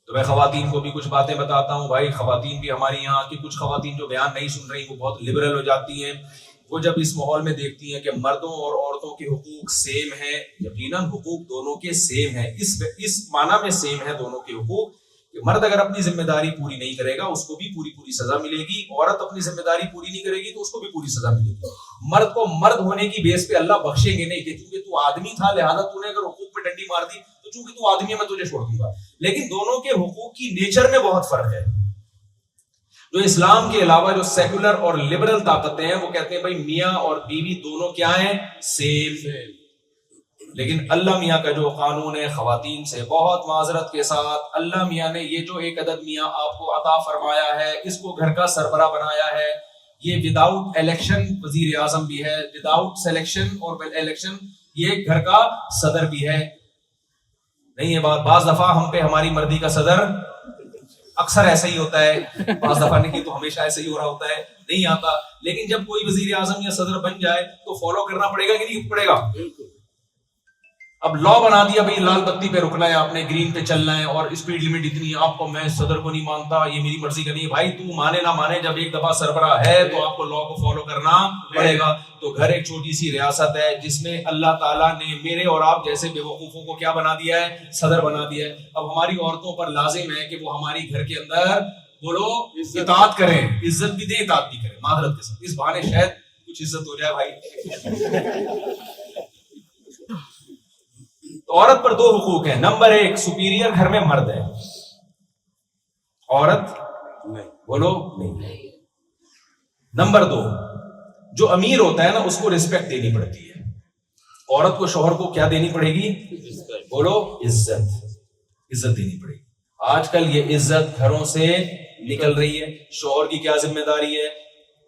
تو میں خواتین کو بھی کچھ باتیں بتاتا ہوں. بھائی خواتین بھی ہماری یہاں کی کچھ خواتین جو بیان نہیں سن رہی وہ بہت لبرل ہو جاتی ہیں. وہ جب اس ماحول میں دیکھتی ہیں کہ مردوں اور عورتوں کے حقوق سیم ہیں، یقیناً حقوق دونوں کے سیم ہیں، اس معنی میں سیم ہے دونوں کے حقوق کہ مرد اگر اپنی ذمہ داری پوری نہیں کرے گا اس کو بھی پوری سزا ملے گی، عورت اپنی ذمہ داری پوری نہیں کرے گی تو اس کو بھی پوری سزا ملے گی. مرد کو مرد ہونے کی بیس پہ اللہ بخشیں گے نہیں کہ چونکہ تو آدمی تھا لہذا تو نے اگر حقوق پہ ڈنڈی مار دی تو چونکہ تو آدمی ہے میں تجھے چھوڑ دوں گا. لیکن دونوں کے حقوق کی نیچر میں بہت فرق ہے. جو اسلام کے علاوہ جو سیکولر اور لبرل طاقتیں ہیں وہ کہتے ہیں بھائی میاں اور بیوی دونوں کیا ہیں؟ سیم. لیکن اللہ میاں کا جو قانون ہے خواتین سے بہت معذرت کے ساتھ اللہ میاں نے یہ جو ایک عدد میاں آپ کو عطا فرمایا ہے اس کو گھر کا سربراہ بنایا ہے. یہ وداؤٹ الیکشن وزیر اعظم بھی ہے، وداؤٹ سلیکشن اور الیکشن یہ گھر کا صدر بھی ہے. نہیں یہ بات بعض دفعہ ہم پہ ہماری مرضی کا صدر اکثر ایسا ہی ہوتا ہے، بعض دفعہ نہیں تو ہمیشہ ایسا ہی ہو رہا ہوتا ہے، نہیں آتا. لیکن جب کوئی وزیر اعظم یا صدر بن جائے تو فالو کرنا پڑے گا کہ نہیں پڑے گا؟ اب لا بنا دیا بھائی لال بتی پہ رکنا ہے آپ نے، گرین پہ چلنا ہے اور اسپیڈ لمٹ اتنی ہے، آپ کو میں صدر کو نہیں مانتا، یہ میری مرضی کا نہیں ہے. بھائی تو مانے نہ مانے جب ایک دفعہ سربراہ ہے تو آپ کو لا کو فالو کرنا پڑے گا. تو گھر ایک چھوٹی سی ریاست ہے جس میں اللہ تعالیٰ نے میرے اور آپ جیسے بے وقوفوں کو کیا بنا دیا ہے؟ صدر بنا دیا ہے. اب ہماری عورتوں پر لازم ہے کہ وہ ہماری گھر کے اندر بولو اطاعت کریں، عزت بھی دیں اطاعت بھی کریں معذرت کے ساتھ، اس بہانے شاید کچھ عزت ہو جائے بھائی. تو عورت پر دو حقوق ہیں. نمبر ایک سپیریئر گھر میں مرد ہے، عورت نہیں، بولو نہیں. نمبر دو جو امیر ہوتا ہے نا اس کو رسپیکٹ دینی پڑتی ہے. عورت کو شوہر کو کیا دینی پڑے گی؟ بولو عزت دینی پڑے گی. آج کل یہ عزت گھروں سے نکل رہی ہے. شوہر کی کیا ذمہ داری ہے؟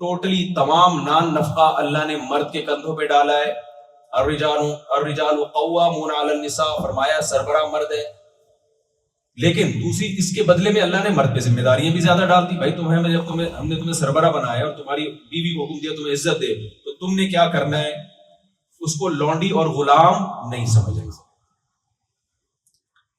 ٹوٹلی تمام نان نفقہ اللہ نے مرد کے کندھوں پہ ڈالا ہے. الرجال قوامون علی النساء فرمایا سربراہ مرد ہے. لیکن دوسری اس کے بدلے میں اللہ نے مرد پہ ذمہ داریاں بھی زیادہ ڈال دی. بھائی جب ہم نے تمہیں سربراہ بنایا اور تمہاری بیوی کو حکم دیا تمہیں عزت دے تو تم نے کیا کرنا ہے؟ اس کو لونڈی اور غلام نہیں سمجھنا.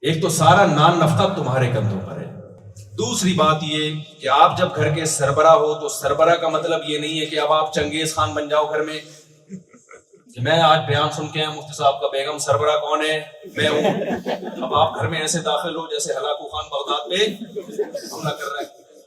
ایک تو سارا نان نفقہ تمہارے کندھوں پر ہے. دوسری بات یہ کہ آپ جب گھر کے سربراہ ہو تو سربراہ کا مطلب یہ نہیں ہے کہ اب آپ چنگیز خان بن جاؤ گھر میں کہ میں آج بیان سن کے مفتی صاحب کا بیگم سربراہ کون ہے؟ میں ہوں. اب آپ گھر میں ایسے داخل ہو جیسے ہلاکو خان بغداد پہ حملہ کر رہا ہے.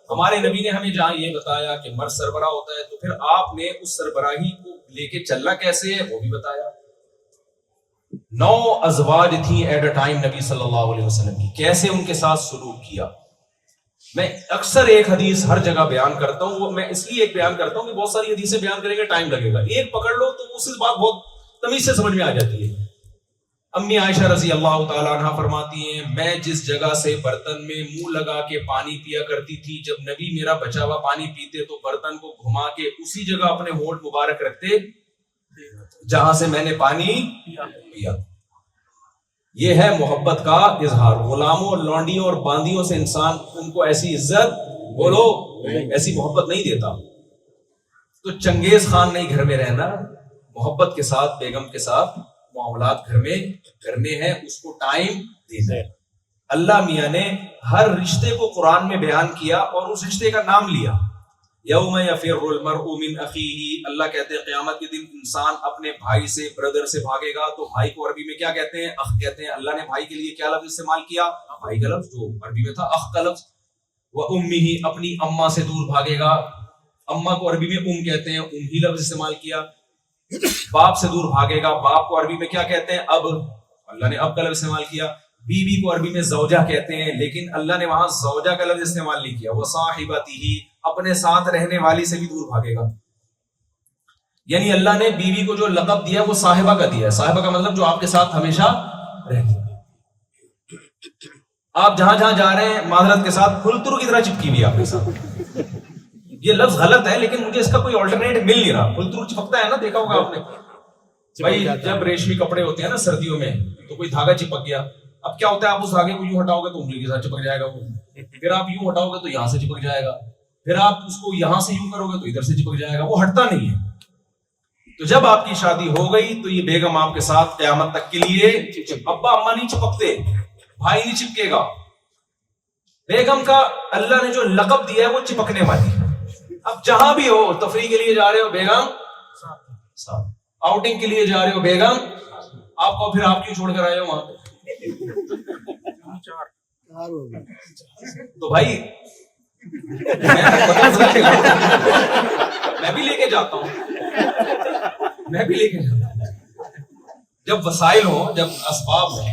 ہمارے نبی نے ہمیں جہاں یہ بتایا کہ مرد سربراہ ہوتا ہے تو پھر آپ نے اس سربراہی کو لے کے چلنا کیسے ہے وہ بھی بتایا. 9 ازواج تھیں ایٹ اے ٹائم نبی صلی اللہ علیہ وسلم کی، کیسے ان کے ساتھ سلوک کیا. میں اکثر ایک حدیث ہر جگہ بیان کرتا ہوں، وہ میں اس لیے ایک بیان کرتا ہوں کہ بہت ساری حدیثیں بیان کریں گے ٹائم لگے گا. ایک پکڑ لو تو اس بات بہت تمیز سے سمجھ میں آ جاتی ہے. امی عائشہ رضی اللہ تعالیٰ عنہ فرماتی ہیں میں جس جگہ سے برتن میں منہ لگا کے پانی پیا کرتی تھی جب نبی میرا بچا ہوا پانی پیتے تو برتن کو گھما کے اسی جگہ اپنے ہونٹ مبارک رکھتے جہاں سے میں نے پانی پیا. یہ ہے محبت کا اظہار. غلاموں اور لونڈیوں اور باندیوں سے انسان ان کو ایسی عزت بولو ایسی محبت نہیں دیتا. تو چنگیز خان نہیں گھر میں رہنا، محبت کے ساتھ بیگم کے ساتھ معاملات گھر میں کرنے ہیں، اس کو ٹائم دینا ہے. اللہ میاں نے ہر رشتے کو قرآن میں بیان کیا اور اس رشتے کا نام لیا. یوم یفر المرء من اخیہ، اللہ کہتے ہیں قیامت کے دن انسان اپنے بھائی سے برادر سے بھاگے گا. تو بھائی کو عربی میں کیا کہتے ہیں؟ اخ کہتے ہیں. اللہ نے بھائی کے لیے کیا لفظ استعمال کیا؟ بھائی کا لفظ جو عربی میں تھا اخ کا لفظ. وَأُمِّهِ، اپنی اماں سے دور بھاگے گا. اماں کو عربی میں کہتے ہیں، ہی لفظ استعمال کیا. باپ سے دور بھاگے گا، باپ کو عربی میں کیا کہتے ہیں؟ اب. اللہ نے اب کا لفظ استعمال کیا. بیوی کو عربی میں زوجہ کہتے ہیں لیکن اللہ نے وہاں زوجہ کا لفظ استعمال نہیں کیا. وصاحبتہ، اپنے ساتھ رہنے والی سے بھی دور بھاگے گا. یعنی اللہ نے بیوی کو جو لقب دیا وہ صاحبہ کا دیا ہے. صاحبہ کا مطلب جو آپ کے ساتھ ہمیشہ رہتی ہے. آپ جہاں جہاں جا رہے ہیں معذرت کے ساتھ پھلترو کی طرح چپکی ہوئی آپ کے ساتھ. یہ لفظ غلط ہے لیکن مجھے اس کا کوئی آلٹرنیٹ مل نہیں رہا. پھلترو چپکتا ہے نا، دیکھا ہوگا آپ نے بھائی جب ریشمی کپڑے ہوتے ہیں نا سردیوں میں تو کوئی دھاگا چپک گیا. اب کیا ہوتا ہے آپ اس دھاگے کو یوں ہٹاؤ گے تو انگلی کے ساتھ چپک جائے گا وہ، پھر آپ یوں ہٹاؤ گے تو یہاں سے چپک جائے گا، پھر آپ اس کو یہاں سے یوں کرو گے تو ادھر سے چپک جائے گا، وہ ہٹتا نہیں ہے. تو جب آپ کی شادی ہو گئی تو یہ بیگم آپ کے ساتھ قیامت تک کے لیے. ابا اما نہیں چپکتے، بھائی نہیں چپکے گا. بیگم کا اللہ نے جو لقب دیا ہے وہ چپکنے والی ہے. اب جہاں بھی ہو, تفریح کے لیے جا رہے ہو بیگم ساتھ, آؤٹنگ کے لیے جا رہے ہو بیگم, آپ کو پھر آپ کیوں چھوڑ کر آئے ہو وہاں پہ؟ تو بھائی میں بھی لے کے جاتا ہوں, میں بھی لے کے جاتا ہوں. جب وسائل ہو, جب اسباب ہوں,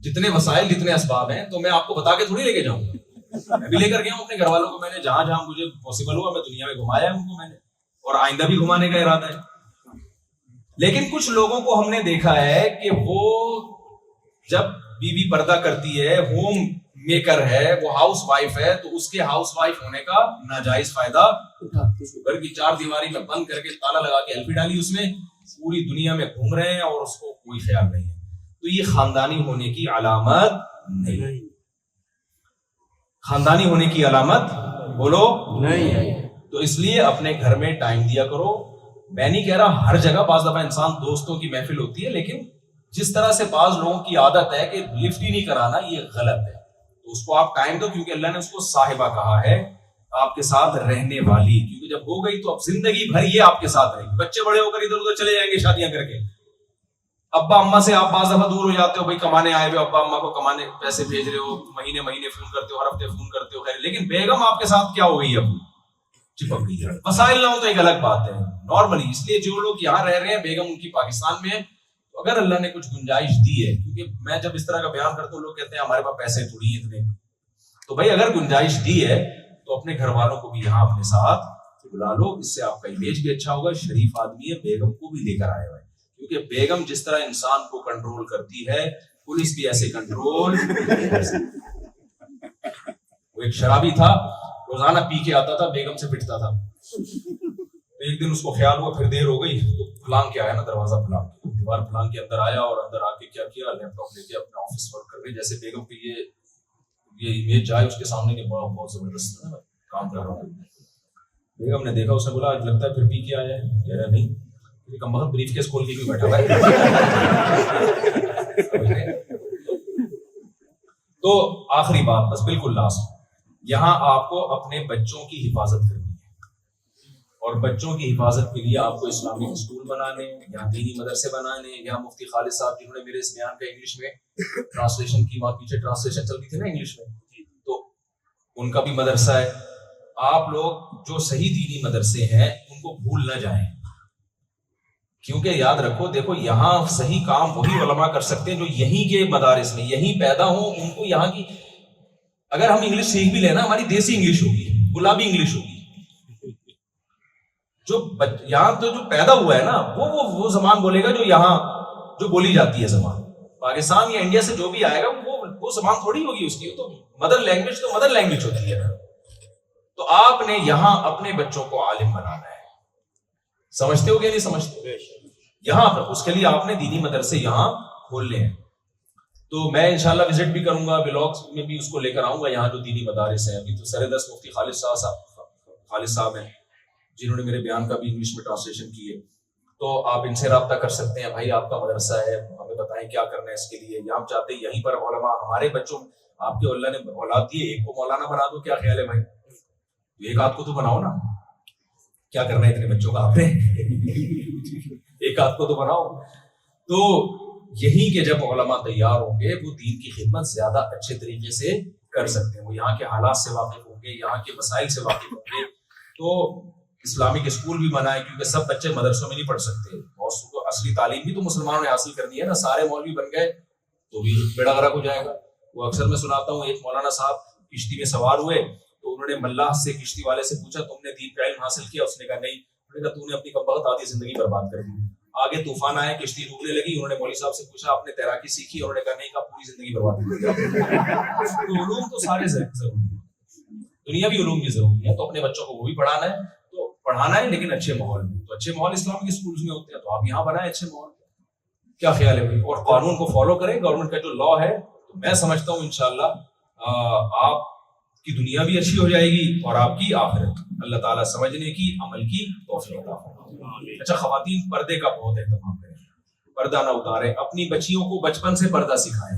جتنے وسائل جتنے اسباب ہیں, تو میں آپ کو بتا کے تھوڑی لے کے جاؤں گا. میں بھی لے کر گیا ہوں اپنے گھر والوں کو, میں نے جہاں جہاں مجھے پاسبل ہوا میں دنیا میں گھمایا ان کو میں نے, اور آئندہ بھی گھمانے کا ارادہ ہے. لیکن کچھ لوگوں کو ہم نے دیکھا ہے کہ وہ جب بیوی پردہ کرتی ہے, ہوم میکر ہے, وہ ہاؤس وائف ہے, تو اس کے ہاؤس وائف ہونے کا ناجائز فائدہ گھر کی چار دیواری میں بند کر کے تالا لگا کے ایلفی ڈالی اس میں, پوری دنیا میں گھوم رہے ہیں اور اس کو کوئی خیال نہیں ہے. تو یہ خاندانی ہونے کی علامت نہیں, خاندانی ہونے کی علامت بولو نہیں. تو اس لیے اپنے گھر میں ٹائم دیا کرو. میں نہیں کہہ رہا ہر جگہ, بعض دفعہ انسان دوستوں کی محفل ہوتی ہے, لیکن جس طرح سے بعض لوگوں کی عادت ہے کہ لفٹ ہی نہیں کرانا, یہ غلط ہے. تو اس کو آپ ٹائم دو, کیونکہ اللہ نے اس کو صاحبہ کہا ہے, آپ کے ساتھ رہنے والی, کیونکہ جب ہو گئی تو اب زندگی بھر یہ آپ کے ساتھ رہے گی. بچے بڑے ہو کر ادھر ادھر چلے جائیں گے شادیاں کر کے, ابا اما سے آپ بعض دفعہ دور ہو جاتے ہو, بھائی کمانے آئے ہوئے, ابا اما کو کمانے پیسے بھیج رہے ہو, مہینے مہینے فون کرتے ہو, ہر ہفتے فون کرتے ہو, خیر. لیکن بیگم آپ کے ساتھ کیا ہو گئی, اب چپک گئی ہے. وسائل نہ ہو تو ایک الگ بات ہے نارملی. اس لیے جو لوگ یہاں رہ رہے ہیں, بیگم ان کی پاکستان میں ہے, تو اگر اللہ نے کچھ گنجائش دی ہے, کیونکہ میں جب اس طرح کا بیان کرتا ہوں لوگ کہتے ہیں ہمارے پاس پیسے تھوڑی ہیں اتنے, تو بھائی اگر گنجائش دی ہے تو اپنے گھر والوں کو بھی یہاں اپنے ساتھ بلا لو, اس سے آپ کا امیج بھی اچھا ہوگا. شریف آدمی ہے, بیگم کو بھی لے کر آئے ہوئے, کیونکہ بیگم جس طرح انسان کو کنٹرول کرتی ہے, پولیس بھی ایسے کنٹرول. وہ ایک شرابی تھا, روزانہ پی کے آتا تھا, بیگم سے پٹتا تھا. ایک دن اس کو خیال ہوا پھر دیر ہو گئی, تو پھلانگ کے آیا نا, دروازہ پھلانگ کے, دیوار پھلانگ کے اندر آیا, اور اندر آ کے کیا کیا, لیپ ٹاپ لے کے اپنا آفس ورک کر رہے, جیسے بیگم پہ یہ امیج جائے اس کے سامنے کے بہت زبردست کام کر رہا ہوں. بیگم نے دیکھا, اس نے بولا آج لگتا ہے پھر پی کے آیا ہے. کہہ رہا نہیں, کم وقت بریف کیس کھول کے کیوں بیٹھا ہوا ہے. تو آخری بات, بس بالکل لاسٹ, یہاں آپ کو اپنے بچوں کی حفاظت کرنی ہے, اور بچوں کی حفاظت کے لیے آپ کو اسلامک اسکول بنانے, یا دینی مدرسے بنانے, یا مفتی خالد صاحب جنہوں نے میرے اس بیان کا انگلش میں ٹرانسلیشن کی, وہاں پیچھے ٹرانسلیشن چلتی تھی نا انگلش میں, تو ان کا بھی مدرسہ ہے. آپ لوگ جو صحیح دینی مدرسے ہیں ان کو بھول نہ جائیں, کیونکہ یاد رکھو, دیکھو یہاں صحیح کام وہی علماء کر سکتے ہیں جو یہیں کے مدارس میں یہیں پیدا ہوں. ان کو یہاں کی, اگر ہم انگلش سیکھ بھی لینا, ہماری دیسی انگلش ہوگی, گلابی انگلش ہوگی. جو یہاں تو جو پیدا ہوا ہے نا, وہ زبان بولے گا جو یہاں جو بولی جاتی ہے زبان. پاکستان یا انڈیا سے جو بھی آئے گا وہ زبان تھوڑی ہوگی اس کی, تو مدر لینگویج تو مدر لینگویج ہوتی ہے. تو آپ نے یہاں اپنے بچوں کو عالم بنانا ہے. سمجھتے ہو کہ نہیں سمجھتے؟ یہاں پر اس کے لیے آپ نے دینی مدرسے یہاں کھولنے ہیں. تو میں انشاءاللہ وزٹ بھی کروں گا, بلاگز میں بھی اس کو لے کر آؤں گا یہاں جو دینی مدارس ہیں. ابھی تو سردست مفتی خالد صاحب ہیں جنہوں نے میرے بیان کا بھی انگلش میں ٹرانسلیشن کی ہے, تو آپ ان سے رابطہ کر سکتے ہیں. بھائی آپ کا مدرسہ ہے, ہمیں بتائیں کیا کرنا ہے اس کے لیے, یا ہم چاہتے ہیں یہیں پر علماء ہمارے بچوں, آپ کے اللہ نے اولاد دی ہے, ایک کو مولانا بنا دو, کیا خیال ہے بھائی؟ ایک آدھ کو تو بناؤ نا, کیا کرنا ہے اتنے بچوں کا آپ نے, ایک آدھ کو تو بناؤ. تو یہی کہ جب علماء تیار ہوں گے وہ دین کی خدمت زیادہ اچھے طریقے سے کر سکتے ہیں, وہ یہاں کے حالات سے واقف ہوں گے, یہاں کے مسائل سے واقف ہوں گے. تو اسلامک اسکول بھی بنائے, کیونکہ سب بچے مدرسوں میں نہیں پڑھ سکتے, بہت کو اصلی تعلیم بھی تو مسلمانوں نے حاصل کرنی ہے نا. سارے مولوی بن گئے تو بھی بیڑا غرق ہو جائے گا. وہ اکثر میں سناتا ہوں, ایک مولانا صاحب کشتی میں سوار ہوئے تو انہوں نے ملاح سے, کشتی والے سے پوچھا تم نے دین کا علم حاصل کیا؟ اس نے کہا نہیں. انہوں نے کہا تو نے اپنی کمبخت آدھی زندگی برباد کر دی. آگے طوفان آئے, کشتی ڈوبنے لگی, انہوں نے مولوی صاحب سے پوچھا آپ نے تیراکی سیکھی؟ انہوں نے کہا نہیں. کہا پوری زندگی برباد کر دی. تو علوم تو سارے ضروری ہیں, دنیاوی علوم بھی ضروری ہے, تو اپنے بچوں کو وہ بھی پڑھانا ہے. تو پڑھانا ہے لیکن اچھے ماحول میں, تو اچھے ماحول اسلامک اسکولز میں ہوتے ہیں, تو آپ یہاں بنائیں اچھے ماحول. کیا خیال ہے بھائی؟ اور قانون کو فالو کریں, گورنمنٹ کا جو لا ہے. تو میں سمجھتا ہوں انشاءاللہ آپ کی دنیا بھی اچھی ہو جائے گی اور آپ کی آخرت. اللہ تعالیٰ سمجھنے کی, عمل کی توفیق عطا فرمائے. اچھا خواتین, پردے کا بہت اہتمام کریں, پردہ نہ اتاریں, اپنی بچیوں کو بچپن سے پردہ سکھائیں.